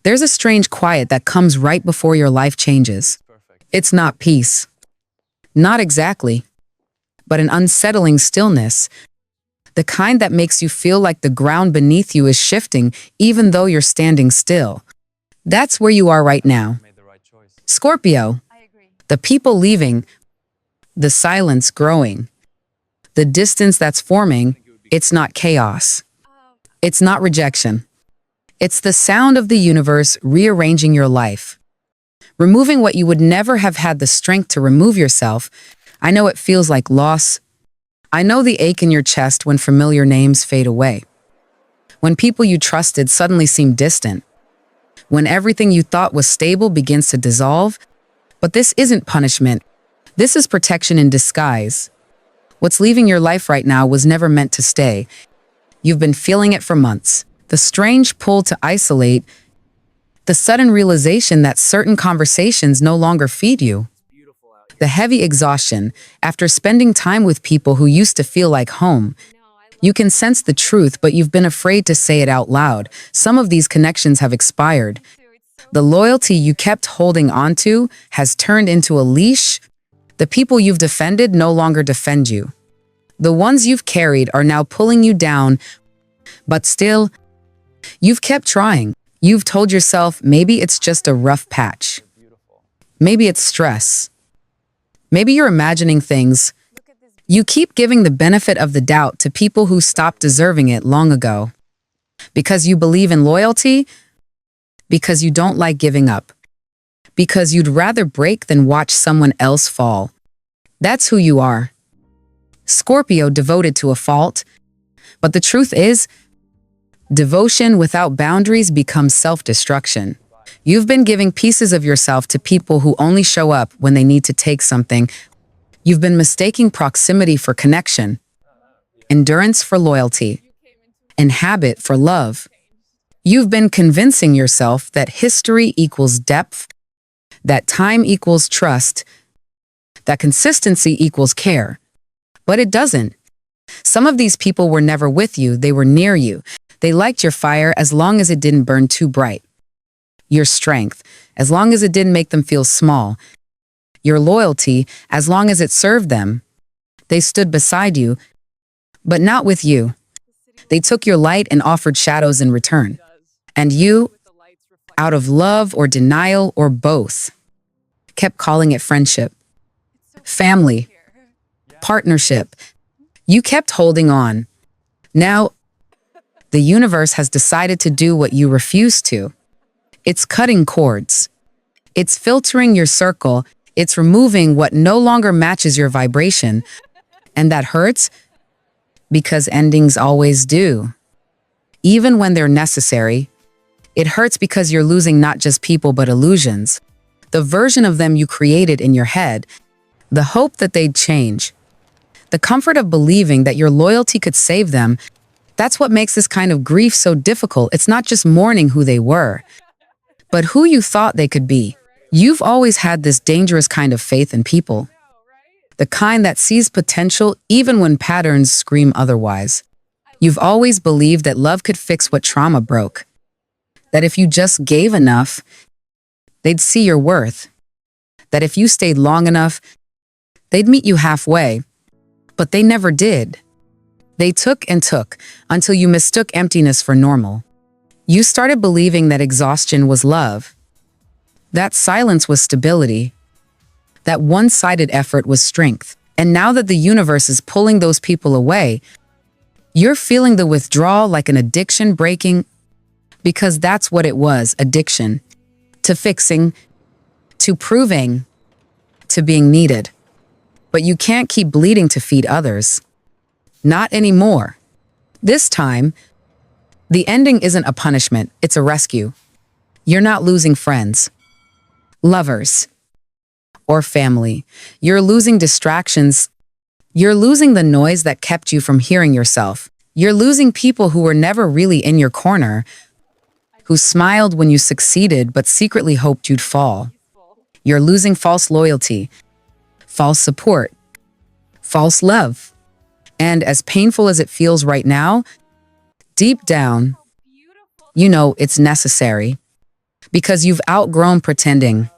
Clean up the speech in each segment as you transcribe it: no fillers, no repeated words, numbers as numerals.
There's a strange quiet that comes right before your life changes. It's not peace. Not exactly. But an unsettling stillness. The kind that makes you feel like the ground beneath you is shifting even though you're standing still. That's where you are right now. Scorpio. The people leaving. The silence growing. The distance that's forming. It's not chaos. It's not rejection. It's the sound of the universe rearranging your life. Removing what you would never have had the strength to remove yourself. I know it feels like loss. I know the ache in your chest when familiar names fade away. When people you trusted suddenly seem distant. When everything you thought was stable begins to dissolve. But this isn't punishment. This is protection in disguise. What's leaving your life right now was never meant to stay. You've been feeling it for months. The strange pull to isolate, the sudden realization that certain conversations no longer feed you, the heavy exhaustion after spending time with people who used to feel like home. You can sense the truth, but you've been afraid to say it out loud. Some of these connections have expired. The loyalty you kept holding onto has turned into a leash. The people you've defended no longer defend you. The ones you've carried are now pulling you down, but still, you've kept trying. You've told yourself maybe it's just a rough patch. Maybe it's stress. Maybe you're imagining things. You keep giving the benefit of the doubt to people who stopped deserving it long ago. Because you believe in loyalty, because you don't like giving up, because you'd rather break than watch someone else fall. That's who you are. Scorpio, devoted to a fault. But the truth is, devotion without boundaries becomes self-destruction. You've been giving pieces of yourself to people who only show up when they need to take something. You've been mistaking proximity for connection, endurance for loyalty, and habit for love. You've been convincing yourself that history equals depth, that time equals trust, that consistency equals care. But it doesn't. Some of these people were never with you, they were near you. They liked your fire as long as it didn't burn too bright. Your strength, as long as it didn't make them feel small. Your loyalty, as long as it served them. They stood beside you, but not with you. They took your light and offered shadows in return. And you, out of love or denial or both, kept calling it friendship, family, partnership. You kept holding on. Now, the universe has decided to do what you refused to. It's cutting cords. It's filtering your circle. It's removing what no longer matches your vibration. And that hurts because endings always do. Even when they're necessary, it hurts because you're losing not just people but illusions. The version of them you created in your head, the hope that they'd change, the comfort of believing that your loyalty could save them. That's what makes this kind of grief so difficult. It's not just mourning who they were, but who you thought they could be. You've always had this dangerous kind of faith in people, the kind that sees potential even when patterns scream otherwise. You've always believed that love could fix what trauma broke, that if you just gave enough, they'd see your worth, that if you stayed long enough, they'd meet you halfway. But they never did. They took and took until you mistook emptiness for normal. You started believing that exhaustion was love, that silence was stability, that one-sided effort was strength. And now that the universe is pulling those people away, you're feeling the withdrawal like an addiction breaking, because that's what it was, addiction. To fixing, to proving, to being needed. But you can't keep bleeding to feed others. Not anymore. This time, the ending isn't a punishment, it's a rescue. You're not losing friends, lovers, or family. You're losing distractions. You're losing the noise that kept you from hearing yourself. You're losing people who were never really in your corner, who smiled when you succeeded but secretly hoped you'd fall. You're losing false loyalty, false support, false love. And as painful as it feels right now, deep down, you know it's necessary. Because you've outgrown pretending.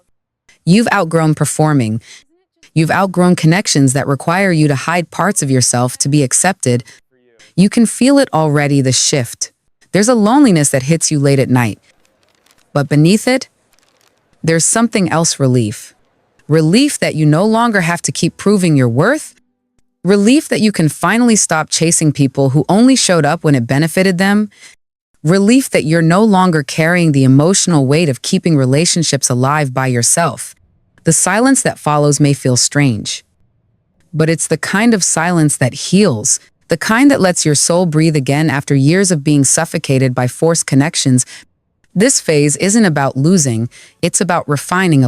You've outgrown performing. You've outgrown connections that require you to hide parts of yourself to be accepted. You can feel it already, the shift. There's a loneliness that hits you late at night. But beneath it, there's something else: relief. Relief that you no longer have to keep proving your worth. Relief that you can finally stop chasing people who only showed up when it benefited them. Relief that you're no longer carrying the emotional weight of keeping relationships alive by yourself. The silence that follows may feel strange, but it's the kind of silence that heals, the kind that lets your soul breathe again after years of being suffocated by forced connections. This phase isn't about losing, it's about refining.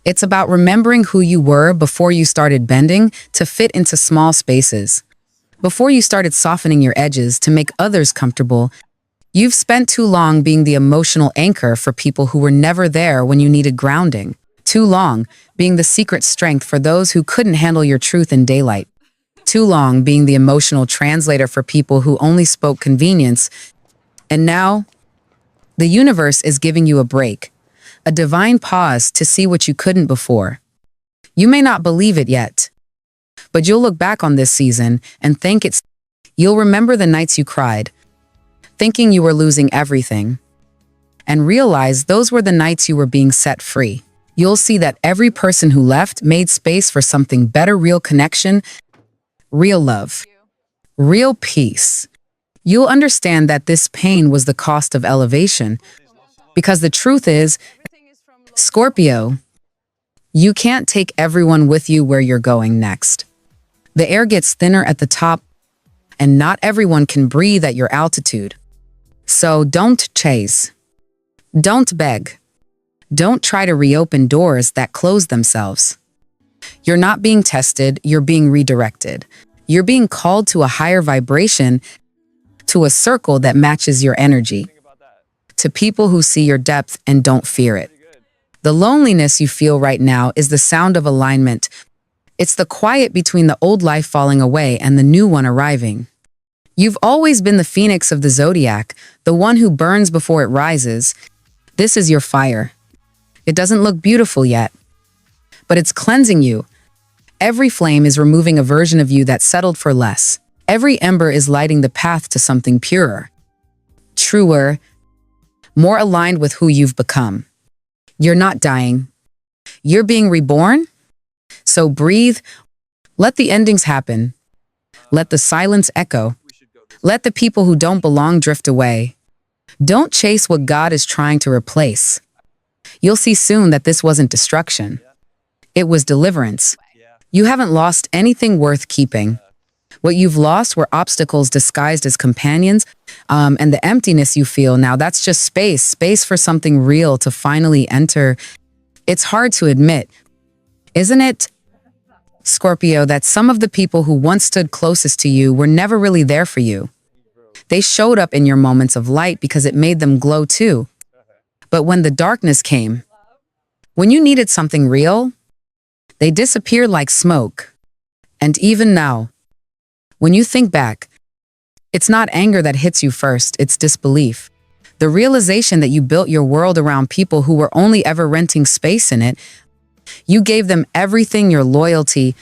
It's about remembering who you were before you started bending to fit into small spaces. Before you started softening your edges to make others comfortable. You've spent too long being the emotional anchor for people who were never there when you needed grounding. Too long being the secret strength for those who couldn't handle your truth in daylight. Too long being the emotional translator for people who only spoke convenience. And now, the universe is giving you a break, a divine pause to see what you couldn't before. You may not believe it yet, but you'll look back on this season and think you'll remember the nights you cried, thinking you were losing everything, and realize those were the nights you were being set free. You'll see that every person who left made space for something better: real connection, real love, real peace. You'll understand that this pain was the cost of elevation. Because the truth is, Scorpio, you can't take everyone with you where you're going next. The air gets thinner at the top, and not everyone can breathe at your altitude. So don't chase. Don't beg. Don't try to reopen doors that close themselves. You're not being tested, you're being redirected. You're being called to a higher vibration, to a circle that matches your energy, to people who see your depth and don't fear it. The loneliness you feel right now is the sound of alignment. It's the quiet between the old life falling away and the new one arriving. You've always been the phoenix of the zodiac, the one who burns before it rises. This is your fire. It doesn't look beautiful yet, but it's cleansing you. Every flame is removing a version of you that settled for less. Every ember is lighting the path to something purer, truer, more aligned with who you've become. You're not dying. You're being reborn. So breathe. Let the endings happen. Let the silence echo. Let the people who don't belong drift away. Don't chase what God is trying to replace. You'll see soon that this wasn't destruction. It was deliverance. You haven't lost anything worth keeping. What you've lost were obstacles disguised as companions, and the emptiness you feel now, that's just space for something real to finally enter. It's hard to admit, isn't it, Scorpio, that some of the people who once stood closest to you were never really there for you. They showed up in your moments of light because it made them glow too. But when the darkness came, when you needed something real, they disappeared like smoke. And even now, when you think back, it's not anger that hits you first, it's disbelief. The realization that you built your world around people who were only ever renting space in it. You gave them everything: your loyalty,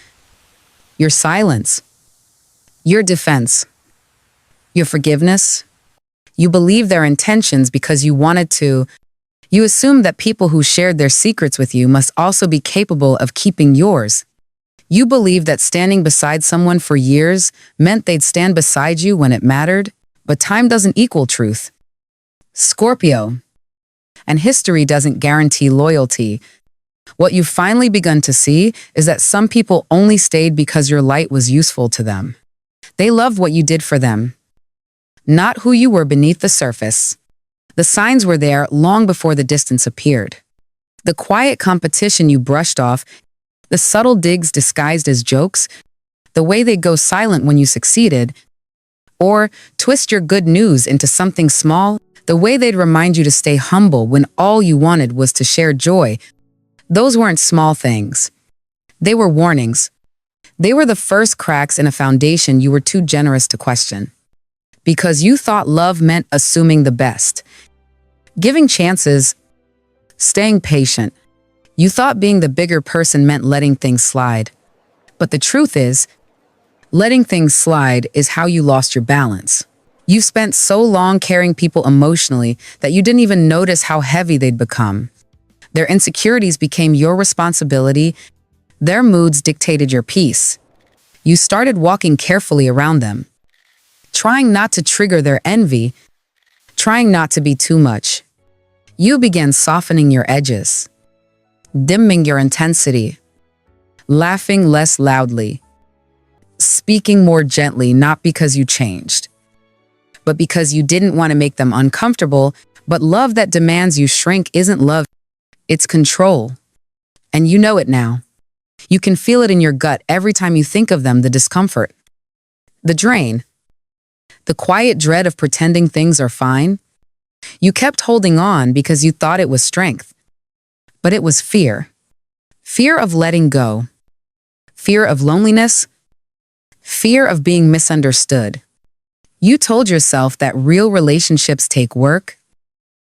your silence, your defense, your forgiveness. You believed their intentions because you wanted to. You assumed that people who shared their secrets with you must also be capable of keeping yours. You believed that standing beside someone for years meant they'd stand beside you when it mattered, but time doesn't equal truth, Scorpio. And history doesn't guarantee loyalty. What you've finally begun to see is that some people only stayed because your light was useful to them. They loved what you did for them, not who you were beneath the surface. The signs were there long before the distance appeared. The quiet competition you brushed off, the subtle digs disguised as jokes, the way they go silent when you succeeded, or twist your good news into something small, the way they'd remind you to stay humble when all you wanted was to share joy. Those weren't small things. They were warnings. They were the first cracks in a foundation you were too generous to question. Because you thought love meant assuming the best, giving chances, staying patient. You thought being the bigger person meant letting things slide. But the truth is, letting things slide is how you lost your balance. You spent so long carrying people emotionally that you didn't even notice how heavy they'd become. Their insecurities became your responsibility. Their moods dictated your peace. You started walking carefully around them, trying not to trigger their envy, trying not to be too much. You began softening your edges, dimming your intensity, laughing less loudly, speaking more gently, not because you changed, but because you didn't want to make them uncomfortable. But love that demands you shrink isn't love, it's control. And you know it now. You can feel it in your gut every time you think of them, the discomfort, the drain, the quiet dread of pretending things are fine. You kept holding on because you thought it was strength, but it was fear. Fear of letting go, fear of loneliness, fear of being misunderstood. You told yourself that real relationships take work,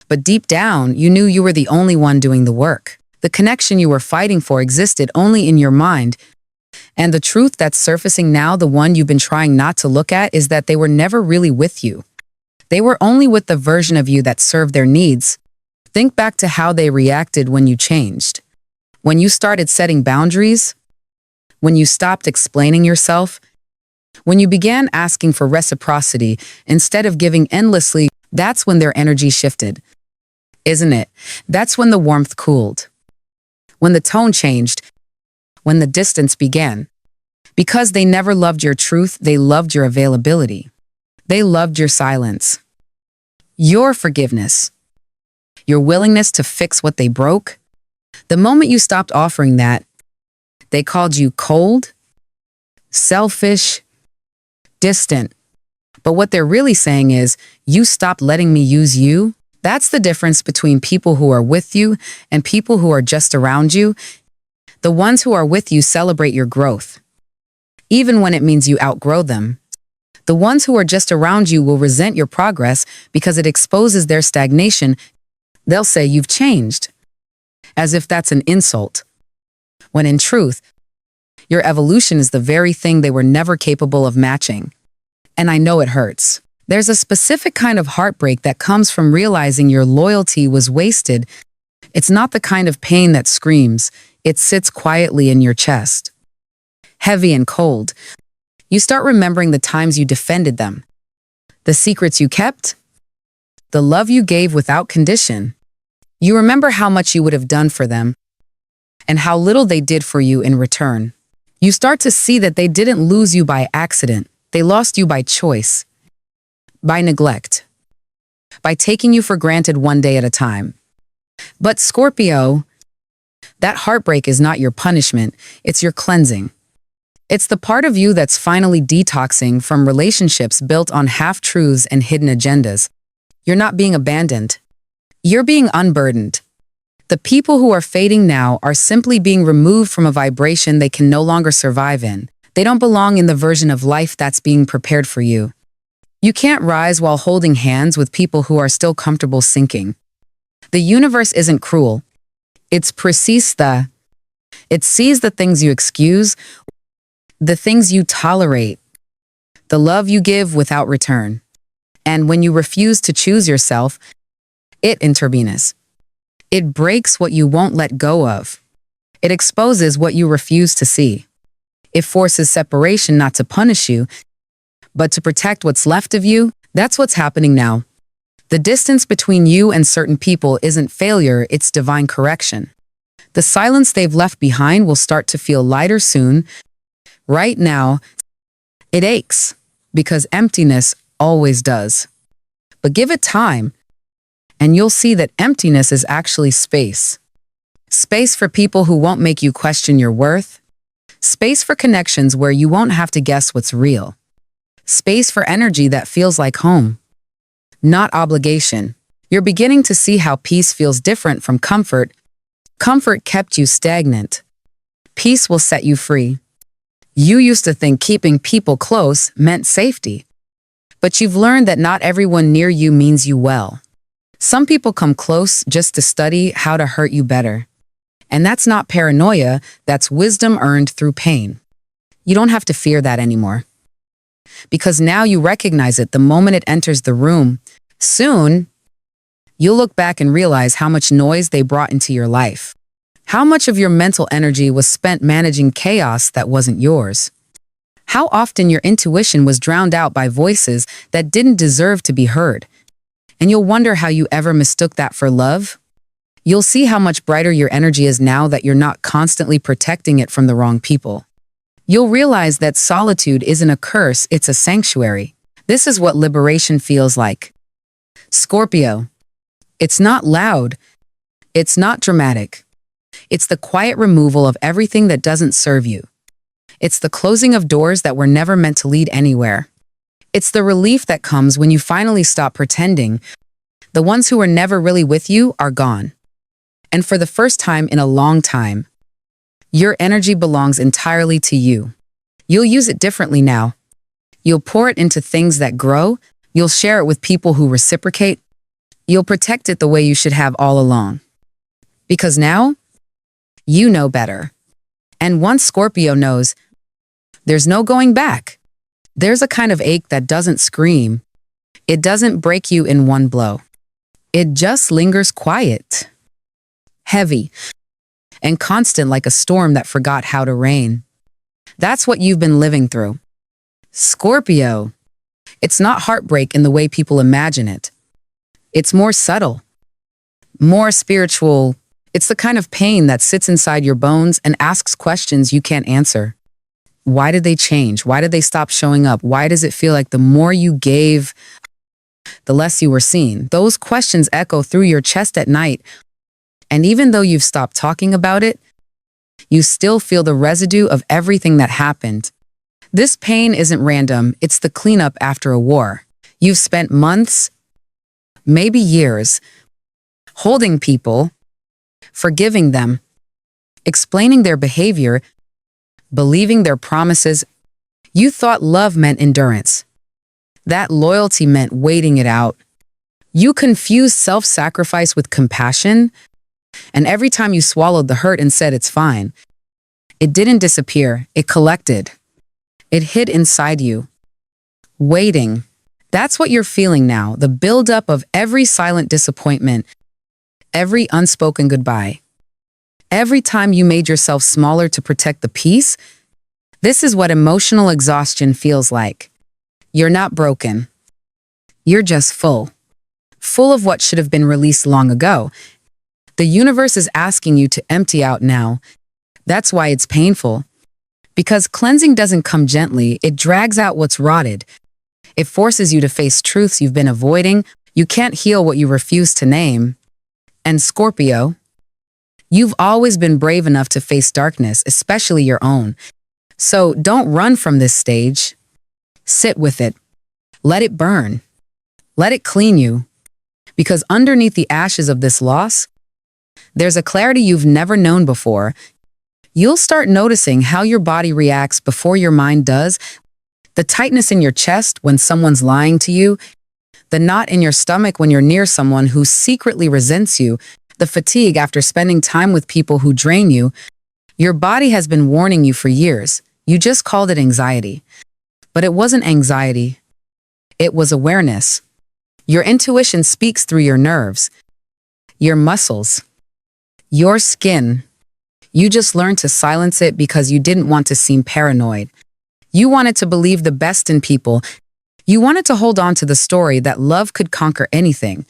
but deep down, you knew you were the only one doing the work. The connection you were fighting for existed only in your mind. And the truth that's surfacing now, the one you've been trying not to look at, is that they were never really with you. They were only with the version of you that served their needs. Think back to how they reacted when you changed. When you started setting boundaries, when you stopped explaining yourself, when you began asking for reciprocity instead of giving endlessly, that's when their energy shifted. Isn't it? That's when the warmth cooled. When the tone changed, when the distance began. Because they never loved your truth, they loved your availability. They loved your silence, your forgiveness, your willingness to fix what they broke. The moment you stopped offering that, they called you cold, selfish, distant. But what they're really saying is, you stopped letting me use you. That's the difference between people who are with you and people who are just around you. The ones who are with you celebrate your growth, even when it means you outgrow them. The ones who are just around you will resent your progress because it exposes their stagnation. They'll say you've changed, as if that's an insult, when in truth, your evolution is the very thing they were never capable of matching. And I know it hurts. There's a specific kind of heartbreak that comes from realizing your loyalty was wasted. It's not the kind of pain that screams. It sits quietly in your chest, heavy and cold. You start remembering the times you defended them, the secrets you kept, the love you gave without condition. You remember how much you would have done for them and how little they did for you in return. You start to see that they didn't lose you by accident. They lost you by choice, by neglect, by taking you for granted one day at a time. But Scorpio, that heartbreak is not your punishment, it's your cleansing. It's the part of you that's finally detoxing from relationships built on half-truths and hidden agendas. You're not being abandoned. You're being unburdened. The people who are fading now are simply being removed from a vibration they can no longer survive in. They don't belong in the version of life that's being prepared for you. You can't rise while holding hands with people who are still comfortable sinking. The universe isn't cruel. It's precisa. It sees the things you excuse, the things you tolerate, the love you give without return. And when you refuse to choose yourself, it intervenes. It breaks what you won't let go of. It exposes what you refuse to see. It forces separation not to punish you, but to protect what's left of you. That's what's happening now. The distance between you and certain people isn't failure, it's divine correction. The silence they've left behind will start to feel lighter soon. Right now, it aches, because emptiness always does. But give it time, and you'll see that emptiness is actually space. Space for people who won't make you question your worth. Space for connections where you won't have to guess what's real. Space for energy that feels like home, not obligation. You're beginning to see how peace feels different from comfort. Comfort kept you stagnant. Peace will set you free. You used to think keeping people close meant safety, but you've learned that not everyone near you means you well. Some people come close just to study how to hurt you better. And that's not paranoia, that's wisdom earned through pain. You don't have to fear that anymore. Because now you recognize it the moment it enters the room. Soon, you'll look back and realize how much noise they brought into your life. How much of your mental energy was spent managing chaos that wasn't yours. How often your intuition was drowned out by voices that didn't deserve to be heard. And you'll wonder how you ever mistook that for love. You'll see how much brighter your energy is now that you're not constantly protecting it from the wrong people. You'll realize that solitude isn't a curse, it's a sanctuary. This is what liberation feels like. Scorpio. It's not loud. It's not dramatic. It's the quiet removal of everything that doesn't serve you. It's the closing of doors that were never meant to lead anywhere. It's the relief that comes when you finally stop pretending. The ones who were never really with you are gone. And for the first time in a long time, your energy belongs entirely to you. You'll use it differently now. You'll pour it into things that grow. You'll share it with people who reciprocate. You'll protect it the way you should have all along. Because now, you know better. And once Scorpio knows, there's no going back. There's a kind of ache that doesn't scream. It doesn't break you in one blow. It just lingers quiet, heavy, and constant like a storm that forgot how to rain. That's what you've been living through. Scorpio. It's not heartbreak in the way people imagine it. It's more subtle, more spiritual. It's the kind of pain that sits inside your bones and asks questions you can't answer. Why did they change? Why did they stop showing up? Why does it feel like the more you gave, the less you were seen? Those questions echo through your chest at night. And even though you've stopped talking about it, you still feel the residue of everything that happened. This pain isn't random. It's the cleanup after a war. You've spent months, maybe years, holding people, forgiving them, explaining their behavior, believing their promises. You thought love meant endurance. That loyalty meant waiting it out. You confused self-sacrifice with compassion, and every time you swallowed the hurt and said it's fine, it didn't disappear, it collected. It hid inside you, waiting. That's what you're feeling now, the buildup of every silent disappointment, every unspoken goodbye. Every time you made yourself smaller to protect the peace. This is what emotional exhaustion feels like. You're not broken. You're just full. Full of what should have been released long ago. The universe is asking you to empty out now. That's why it's painful. Because cleansing doesn't come gently, it drags out what's rotted. It forces you to face truths you've been avoiding. You can't heal what you refuse to name. And Scorpio, you've always been brave enough to face darkness, especially your own. So don't run from this stage. Sit with it. Let it burn. Let it clean you. Because underneath the ashes of this loss, there's a clarity you've never known before. You'll start noticing how your body reacts before your mind does. The tightness in your chest when someone's lying to you. The knot in your stomach when you're near someone who secretly resents you. The fatigue after spending time with people who drain you. Your body has been warning you for years. You just called it anxiety. But it wasn't anxiety. It was awareness. Your intuition speaks through your nerves, your muscles, your skin. You just learned to silence it because you didn't want to seem paranoid. You wanted to believe the best in people. You wanted to hold on to the story that love could conquer anything.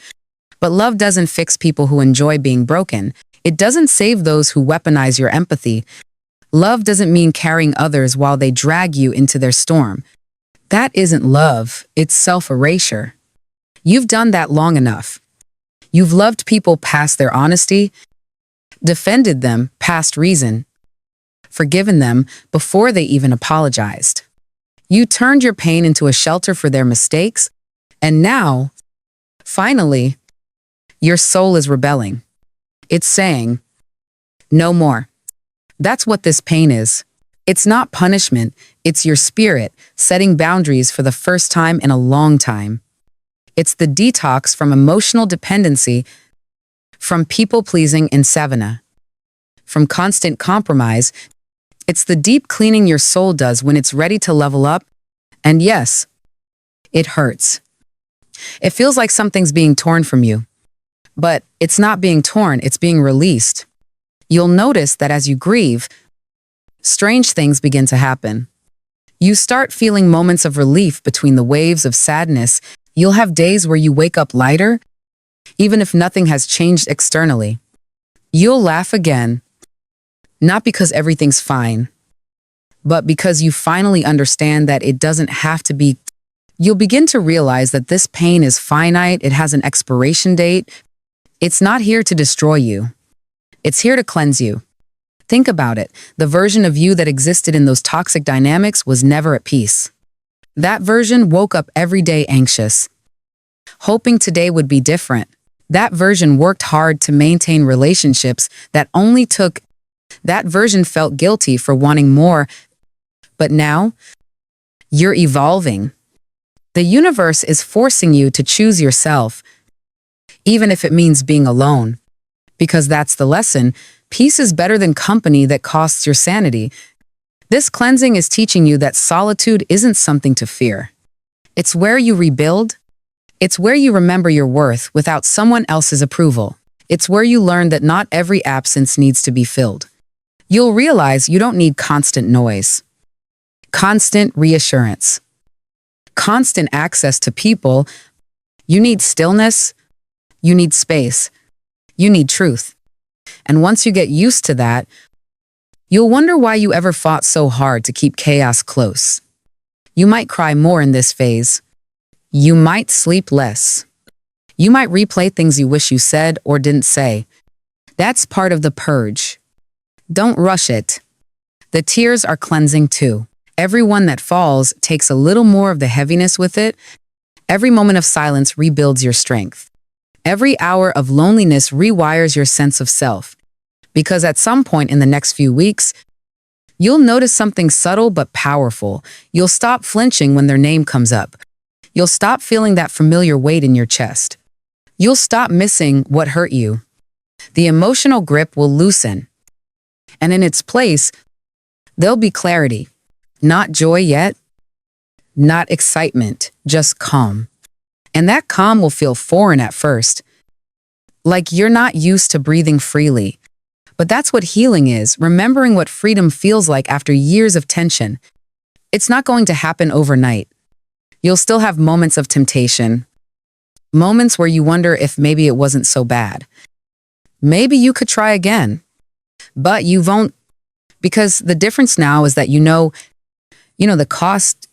But love doesn't fix people who enjoy being broken. It doesn't save those who weaponize your empathy. Love doesn't mean carrying others while they drag you into their storm. That isn't love, it's self-erasure. You've done that long enough. You've loved people past their honesty, defended them past reason, forgiven them before they even apologized. You turned your pain into a shelter for their mistakes, and now, finally, your soul is rebelling. It's saying, no more. That's what this pain is. It's not punishment, it's your spirit setting boundaries for the first time in a long time. It's the detox from emotional dependency, from people-pleasing in Savannah, from constant compromise. It's the deep cleaning your soul does when it's ready to level up. And yes, it hurts. It feels like something's being torn from you. But it's not being torn, it's being released. You'll notice that as you grieve, strange things begin to happen. You start feeling moments of relief between the waves of sadness. You'll have days where you wake up lighter, even if nothing has changed externally. You'll laugh again, not because everything's fine, but because you finally understand that it doesn't have to be. You'll begin to realize that this pain is finite, it has an expiration date. It's not here to destroy you. It's here to cleanse you. Think about it. The version of you that existed in those toxic dynamics was never at peace. That version woke up every day anxious, hoping today would be different. That version worked hard to maintain relationships that only took. That version felt guilty for wanting more. But now, you're evolving. The universe is forcing you to choose yourself, even if it means being alone. Because that's the lesson. Peace is better than company that costs your sanity. This cleansing is teaching you that solitude isn't something to fear. It's where you rebuild. It's where you remember your worth without someone else's approval. It's where you learn that not every absence needs to be filled. You'll realize you don't need constant noise, constant reassurance, constant access to people. You need stillness. You need space. You need truth. And once you get used to that, you'll wonder why you ever fought so hard to keep chaos close. You might cry more in this phase. You might sleep less. You might replay things you wish you said or didn't say. That's part of the purge. Don't rush it. The tears are cleansing too. Everyone that falls takes a little more of the heaviness with it. Every moment of silence rebuilds your strength. Every hour of loneliness rewires your sense of self. Because at some point in the next few weeks, you'll notice something subtle but powerful. You'll stop flinching when their name comes up. You'll stop feeling that familiar weight in your chest. You'll stop missing what hurt you. The emotional grip will loosen. And in its place, there'll be clarity. Not joy yet, not excitement, just calm. And that calm will feel foreign at first, like you're not used to breathing freely. But that's what healing is, remembering what freedom feels like after years of tension. It's not going to happen overnight. You'll still have moments of temptation, moments where you wonder if maybe it wasn't so bad. Maybe you could try again, but you won't, because the difference now is that you know the cost,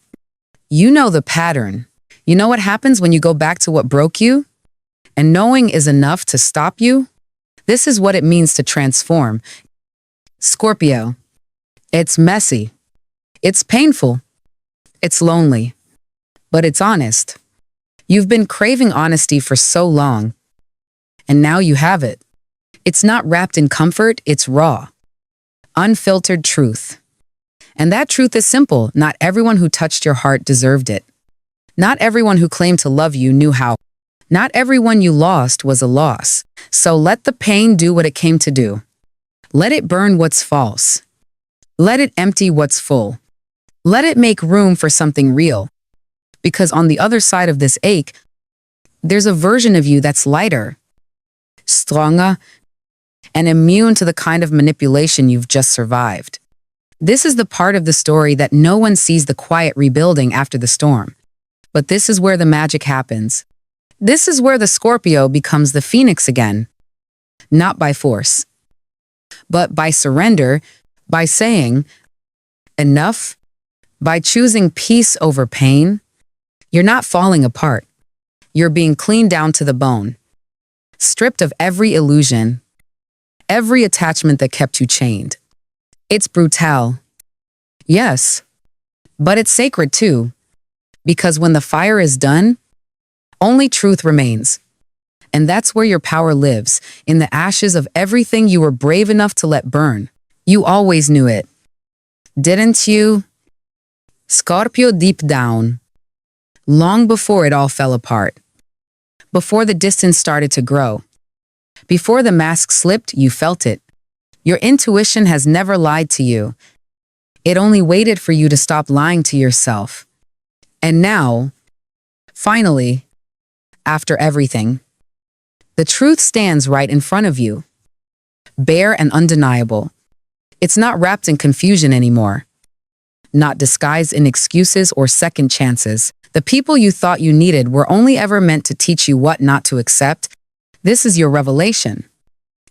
you know the pattern. You know what happens when you go back to what broke you? And knowing is enough to stop you? This is what it means to transform. Scorpio. It's messy. It's painful. It's lonely. But it's honest. You've been craving honesty for so long. And now you have it. It's not wrapped in comfort, it's raw. Unfiltered truth. And that truth is simple. Not everyone who touched your heart deserved it. Not everyone who claimed to love you knew how. Not everyone you lost was a loss. So let the pain do what it came to do. Let it burn what's false. Let it empty what's full. Let it make room for something real. Because on the other side of this ache, there's a version of you that's lighter, stronger, and immune to the kind of manipulation you've just survived. This is the part of the story that no one sees, the quiet rebuilding after the storm. But this is where the magic happens. This is where the Scorpio becomes the phoenix again. Not by force, but by surrender, by saying, enough, by choosing peace over pain. You're not falling apart. You're being cleaned down to the bone, stripped of every illusion, every attachment that kept you chained. It's brutal. Yes, but it's sacred too. Because when the fire is done, only truth remains. And that's where your power lives, in the ashes of everything you were brave enough to let burn. You always knew it. Didn't you? Scorpio, deep down, long before it all fell apart. Before the distance started to grow. Before the mask slipped, you felt it. Your intuition has never lied to you. It only waited for you to stop lying to yourself. And now, finally, after everything, the truth stands right in front of you. Bare and undeniable. It's not wrapped in confusion anymore. Not disguised in excuses or second chances. The people you thought you needed were only ever meant to teach you what not to accept. This is your revelation.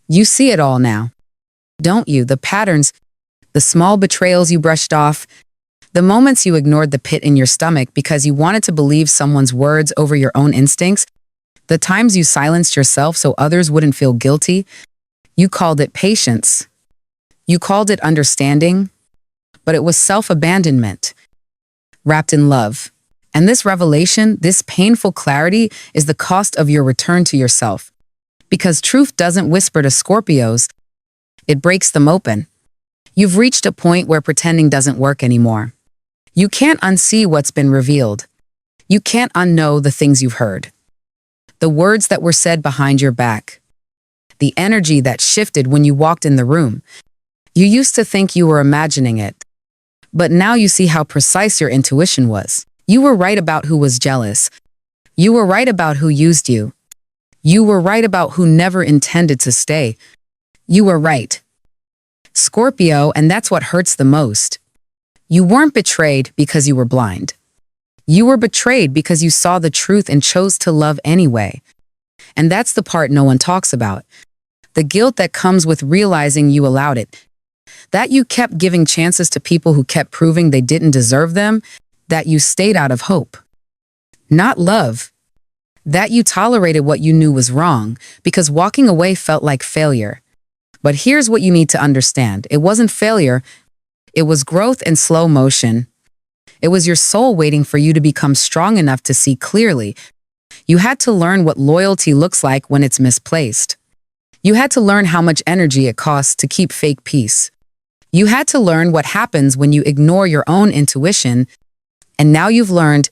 You see it all now. Don't you? The patterns, the small betrayals you brushed off, the moments you ignored the pit in your stomach because you wanted to believe someone's words over your own instincts, the times you silenced yourself so others wouldn't feel guilty. You called it patience. You called it understanding, but it was self-abandonment, wrapped in love. And this revelation, this painful clarity, is the cost of your return to yourself. Because truth doesn't whisper to Scorpios, it breaks them open. You've reached a point where pretending doesn't work anymore. You can't unsee what's been revealed. You can't unknow the things you've heard. The words that were said behind your back. The energy that shifted when you walked in the room. You used to think you were imagining it. But now you see how precise your intuition was. You were right about who was jealous. You were right about who used you. You were right about who never intended to stay. You were right. Scorpio, and that's what hurts the most. You weren't betrayed because you were blind. You were betrayed because you saw the truth and chose to love anyway. And that's the part no one talks about. The guilt that comes with realizing you allowed it. That you kept giving chances to people who kept proving they didn't deserve them. That you stayed out of hope. Not love. That you tolerated what you knew was wrong because walking away felt like failure. But here's what you need to understand. It wasn't failure. It was growth in slow motion. It was your soul waiting for you to become strong enough to see clearly. You had to learn what loyalty looks like when it's misplaced. You had to learn how much energy it costs to keep fake peace. You had to learn what happens when you ignore your own intuition. And now you've learned.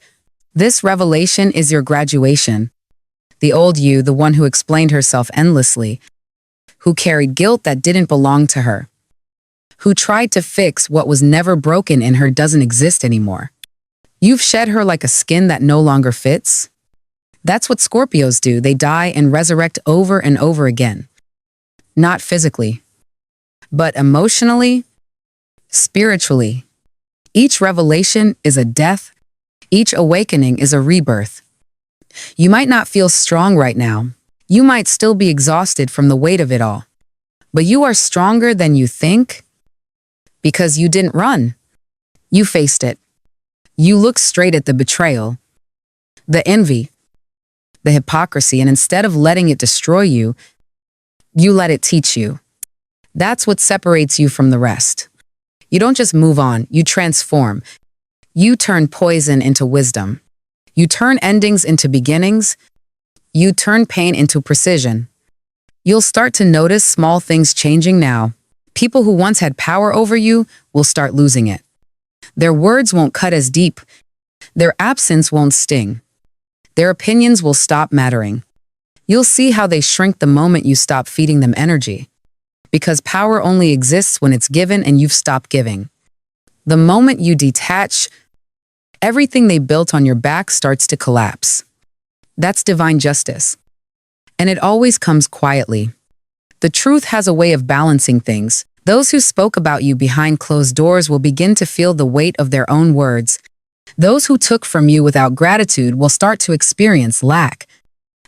This revelation is your graduation. The old you, the one who explained herself endlessly, who carried guilt that didn't belong to her, who tried to fix what was never broken in her doesn't exist anymore. You've shed her like a skin that no longer fits. That's what Scorpios do. They die and resurrect over and over again. Not physically, but emotionally, spiritually. Each revelation is a death. Each awakening is a rebirth. You might not feel strong right now. You might still be exhausted from the weight of it all. But you are stronger than you think because you didn't run. You faced it. You looked straight at the betrayal, the envy, the hypocrisy, and instead of letting it destroy you, you let it teach you. That's what separates you from the rest. You don't just move on, you transform. You turn poison into wisdom. You turn endings into beginnings. You turn pain into precision. You'll start to notice small things changing now. People who once had power over you will start losing it. Their words won't cut as deep. Their absence won't sting. Their opinions will stop mattering. You'll see how they shrink the moment you stop feeding them energy. Because power only exists when it's given and you've stopped giving. The moment you detach, everything they built on your back starts to collapse. That's divine justice. And it always comes quietly. The truth has a way of balancing things. Those who spoke about you behind closed doors will begin to feel the weight of their own words. Those who took from you without gratitude will start to experience lack.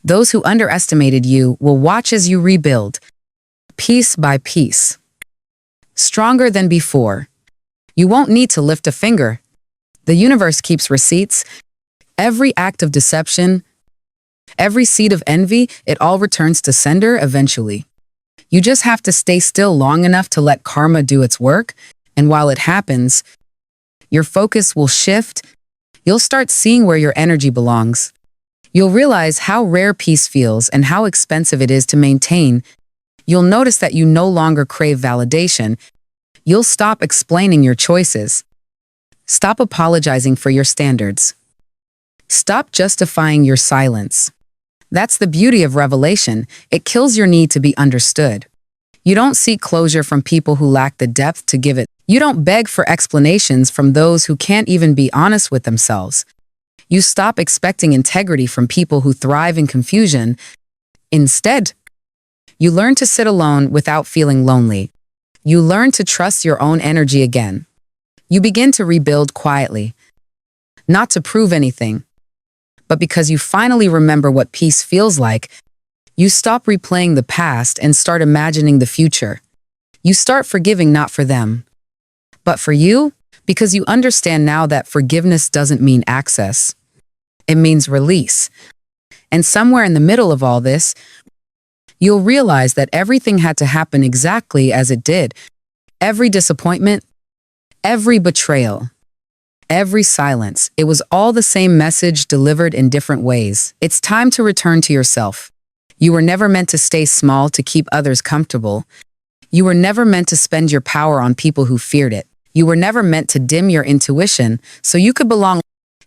Those who underestimated you will watch as you rebuild, piece by piece. Stronger than before. You won't need to lift a finger. The universe keeps receipts. Every act of deception, every seed of envy, it all returns to sender eventually. You just have to stay still long enough to let karma do its work, and while it happens, your focus will shift. You'll start seeing where your energy belongs. You'll realize how rare peace feels and how expensive it is to maintain. You'll notice that you no longer crave validation. You'll stop explaining your choices. Stop apologizing for your standards. Stop justifying your silence. That's the beauty of revelation. It kills your need to be understood. You don't seek closure from people who lack the depth to give it. You don't beg for explanations from those who can't even be honest with themselves. You stop expecting integrity from people who thrive in confusion. Instead, you learn to sit alone without feeling lonely. You learn to trust your own energy again. You begin to rebuild quietly, not to prove anything, but because you finally remember what peace feels like. You stop replaying the past and start imagining the future. You start forgiving not for them, but for you, because you understand now that forgiveness doesn't mean access. It means release. And somewhere in the middle of all this, you'll realize that everything had to happen exactly as it did. Every disappointment, every betrayal, every silence, it was all the same message delivered in different ways. It's time to return to yourself. You were never meant to stay small to keep others comfortable. You were never meant to spend your power on people who feared it. You were never meant to dim your intuition so you could belong.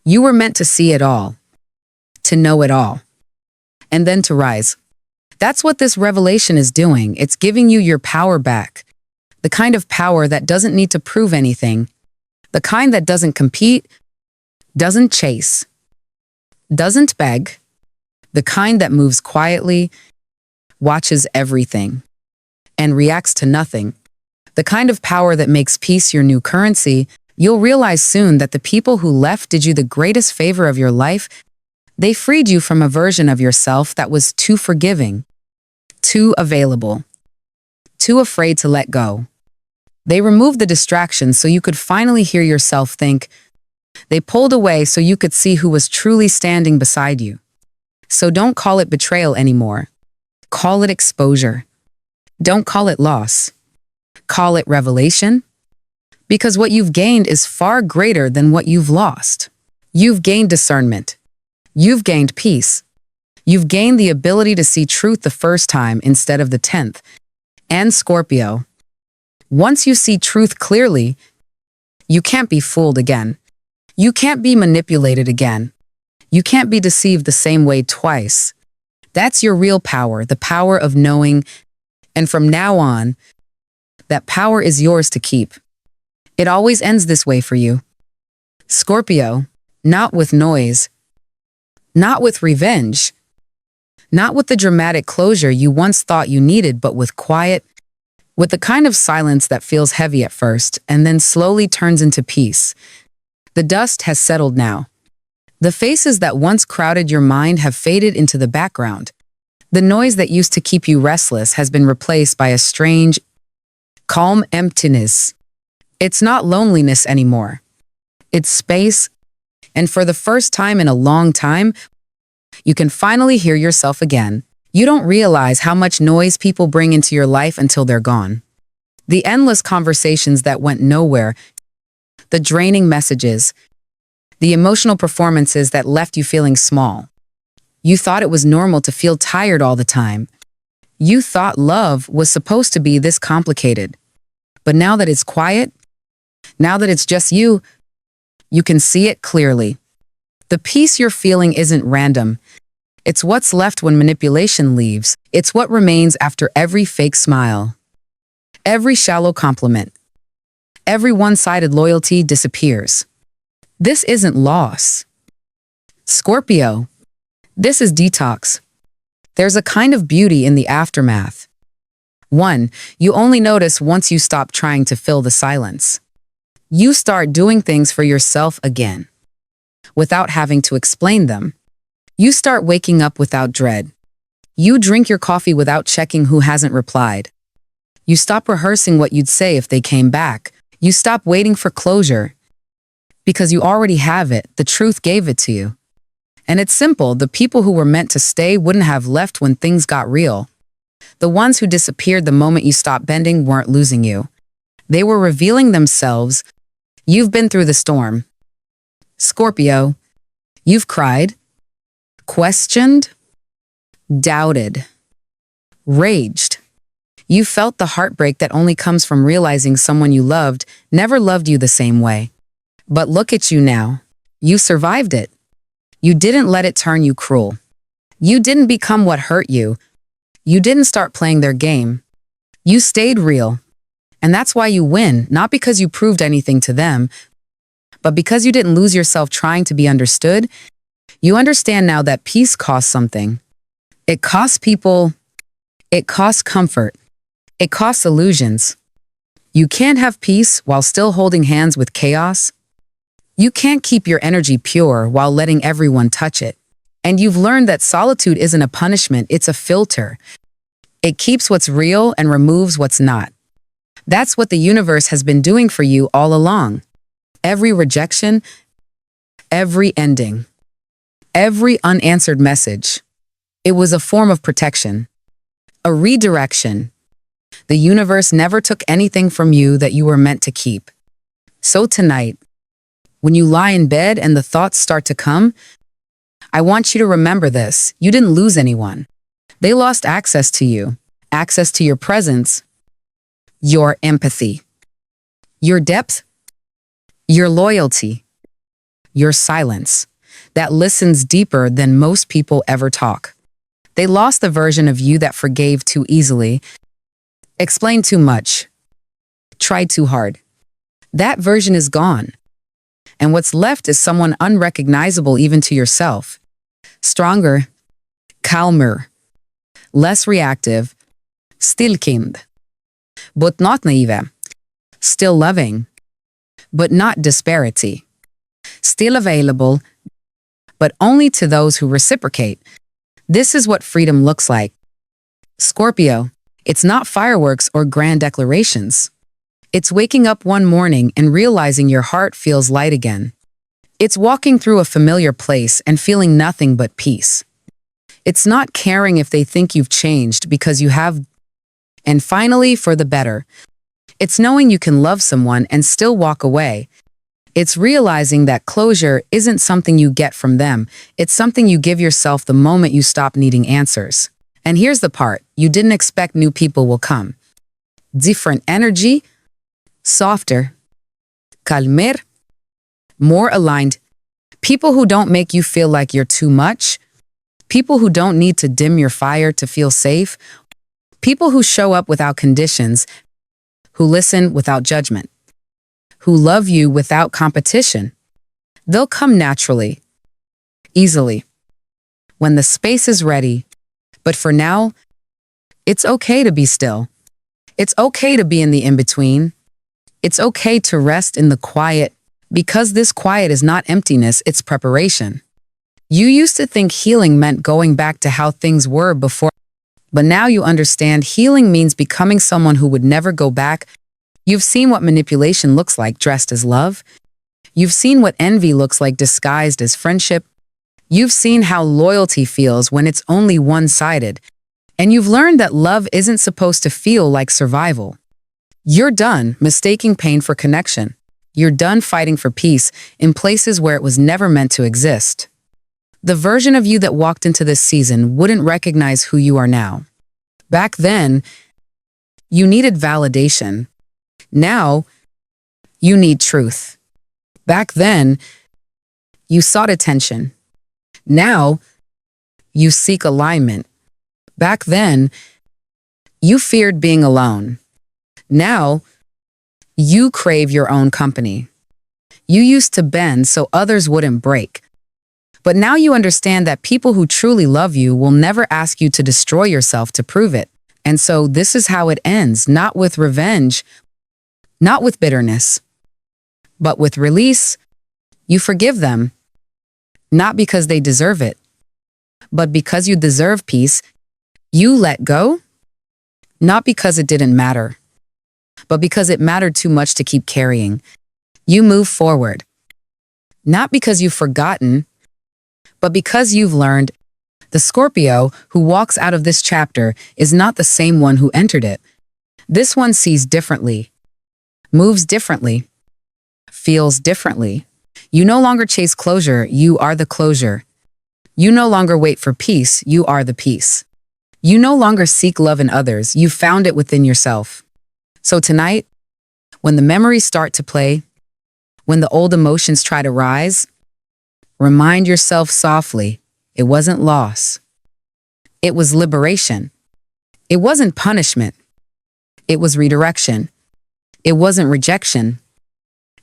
You were meant to see it all, to know it all, and then to rise. That's what this revelation is doing. It's giving you your power back. The kind of power that doesn't need to prove anything. The kind that doesn't compete, doesn't chase, doesn't beg. The kind that moves quietly, watches everything, and reacts to nothing. The kind of power that makes peace your new currency. You'll realize soon that the people who left did you the greatest favor of your life. They freed you from a version of yourself that was too forgiving, too available, too afraid to let go. They removed the distractions so you could finally hear yourself think. They pulled away so you could see who was truly standing beside you. So don't call it betrayal anymore. Call it exposure. Don't call it loss. Call it revelation. Because what you've gained is far greater than what you've lost. You've gained discernment. You've gained peace. You've gained the ability to see truth the first time instead of the 10th. And Scorpio, once you see truth clearly, you can't be fooled again. You can't be manipulated again. You can't be deceived the same way twice. That's your real power, the power of knowing. And from now on, that power is yours to keep. It always ends this way for you. Scorpio, not with noise, not with revenge, not with the dramatic closure you once thought you needed, but with quiet, with the kind of silence that feels heavy at first and then slowly turns into peace. The dust has settled now. The faces that once crowded your mind have faded into the background. The noise that used to keep you restless has been replaced by a strange, calm emptiness. It's not loneliness anymore. It's space. And for the first time in a long time, you can finally hear yourself again. You don't realize how much noise people bring into your life until they're gone. The endless conversations that went nowhere, the draining messages, the emotional performances that left you feeling small. You thought it was normal to feel tired all the time. You thought love was supposed to be this complicated. But now that it's quiet, now that it's just you can see it clearly. The peace you're feeling isn't random. It's what's left when manipulation leaves. It's what remains after every fake smile. Every shallow compliment. Every one-sided loyalty disappears. This isn't loss. Scorpio, this is detox. There's a kind of beauty in the aftermath. One, you only notice once you stop trying to fill the silence. You start doing things for yourself again, without having to explain them. You start waking up without dread. You drink your coffee without checking who hasn't replied. You stop rehearsing what you'd say if they came back. You stop waiting for closure. Because you already have it, the truth gave it to you. And it's simple, the people who were meant to stay wouldn't have left when things got real. The ones who disappeared the moment you stopped bending weren't losing you. They were revealing themselves. You've been through the storm. Scorpio, you've cried, questioned, doubted, raged. You felt the heartbreak that only comes from realizing someone you loved never loved you the same way. But look at you now. You survived it. You didn't let it turn you cruel. You didn't become what hurt you. You didn't start playing their game. You stayed real. And that's why you win, not because you proved anything to them, but because you didn't lose yourself trying to be understood. You understand now that peace costs something. It costs people. It costs comfort. It costs illusions. You can't have peace while still holding hands with chaos. You can't keep your energy pure while letting everyone touch it. And you've learned that solitude isn't a punishment, it's a filter. It keeps what's real and removes what's not. That's what the universe has been doing for you all along. Every rejection, every ending, every unanswered message. It was a form of protection, a redirection. The universe never took anything from you that you were meant to keep. So tonight, when you lie in bed and the thoughts start to come, I want you to remember this. You didn't lose anyone. They lost access to you, access to your presence, your empathy, your depth, your loyalty, your silence that listens deeper than most people ever talk. They lost the version of you that forgave too easily, explained too much, tried too hard. That version is gone. And what's left is someone unrecognizable even to yourself. Stronger, calmer, less reactive, stillkind, but not naive, still loving, but not disparity, still available, but only to those who reciprocate. This is what freedom looks like. Scorpio, it's not fireworks or grand declarations. It's waking up one morning and realizing your heart feels light again. It's walking through a familiar place and feeling nothing but peace. It's not caring if they think you've changed because you have. And finally, for the better, it's knowing you can love someone and still walk away. It's realizing that closure isn't something you get from them. It's something you give yourself the moment you stop needing answers. And here's the part, you didn't expect new people will come. Different energy, softer, calmer, more aligned, people who don't make you feel like you're too much, people who don't need to dim your fire to feel safe, people who show up without conditions, who listen without judgment, who love you without competition. They'll come naturally, easily, when the space is ready. But for now, it's okay to be still. It's okay to be in the in-between. It's okay to rest in the quiet, because this quiet is not emptiness, it's preparation. You used to think healing meant going back to how things were before, but now you understand healing means becoming someone who would never go back. You've seen what manipulation looks like dressed as love. You've seen what envy looks like disguised as friendship. You've seen how loyalty feels when it's only one-sided. And you've learned that love isn't supposed to feel like survival. You're done mistaking pain for connection. You're done fighting for peace in places where it was never meant to exist. The version of you that walked into this season wouldn't recognize who you are now. Back then, you needed validation. Now, you need truth. Back then, you sought attention. Now, you seek alignment. Back then, you feared being alone. Now, you crave your own company. You used to bend so others wouldn't break. But now you understand that people who truly love you will never ask you to destroy yourself to prove it. And so this is how it ends, not with revenge, not with bitterness, but with release. You forgive them, not because they deserve it, but because you deserve peace. You let go, not because it didn't matter, but because it mattered too much to keep carrying. You move forward, not because you've forgotten, but because you've learned. The Scorpio who walks out of this chapter is not the same one who entered it. This one sees differently, moves differently, feels differently. You no longer chase closure, you are the closure. You no longer wait for peace, you are the peace. You no longer seek love in others, you found it within yourself. So tonight, when the memories start to play, when the old emotions try to rise, remind yourself softly, it wasn't loss. It was liberation. It wasn't punishment. It was redirection. It wasn't rejection.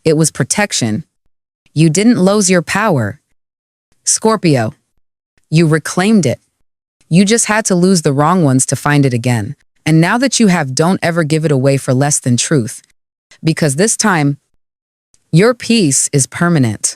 It was protection. You didn't lose your power, Scorpio. You reclaimed it. You just had to lose the wrong ones to find it again. And now that you have, don't ever give it away for less than truth. Because this time, your peace is permanent.